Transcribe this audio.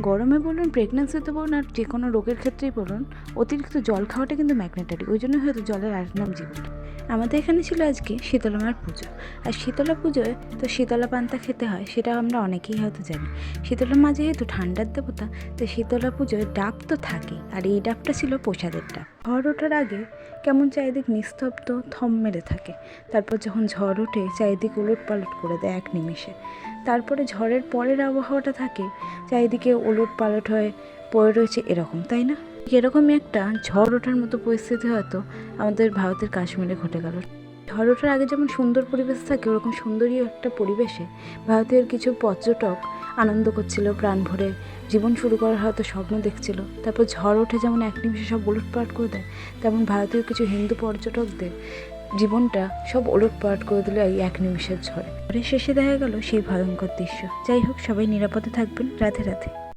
গরমে বলুন, প্রেগন্যান্সিতে বলুন, আর যে কোনো রোগের ক্ষেত্রেই বলুন, অতিরিক্ত জল খাওয়াটা কিন্তু ম্যাগনেটারি। ওই জন্যই হয়তো জলের আর নাম জীবন। আমাদের এখানে ছিল আজকে শীতলা মার পুজো। আর শীতলা পুজোয় তো শীতলা পান্তা খেতে হয়, সেটা আমরা অনেকেই হয়তো জানি। শীতলা মা যেহেতু ঠান্ডার দেবতা, তো শীতলা পুজোয় ডাব তো থাকেই, আর এই ডাবটা ছিল প্রসাদের ডাব। ঝড় ওঠার আগে কেমন চারিদিক নিস্তব্ধ থম মেরে থাকে, তারপর যখন ঝড় ওঠে চারিদিক ওলট পালট করে দেয় এক নিমেষে। তারপরে ঝড়ের পরের আবহাওয়াটা থাকে চারিদিকে ওলট পালট হয়ে পড়ে রয়েছে এরকম, তাই না? এরকমই একটা ঝড় ওঠার মতো পরিস্থিতি হয়তো আমাদের ভারতের কাশ্মীরে ঘটে গেল। ঝড় ওঠার আগে যেমন সুন্দর পরিবেশ থাকে, ওরকম সুন্দরী একটা পরিবেশে ভারতীয় কিছু পর্যটক আনন্দ করছিল, প্রাণ ভরে জীবন শুরু করার হয়তো স্বপ্ন দেখছিল। তারপর ঝড় ওঠে যেমন এক নিমিষে সব ওলটপালট করে দেয়, তেমন ভারতীয় কিছু হিন্দু পর্যটকদের জীবনটা সব ওলটপালট করে দিল এই এক নিমিষের ঝড়ে। শেষে দেখা গেল সেই ভয়ঙ্কর দৃশ্য। যাই হোক, সবাই নিরাপদে থাকবেন। রাধে রাধে।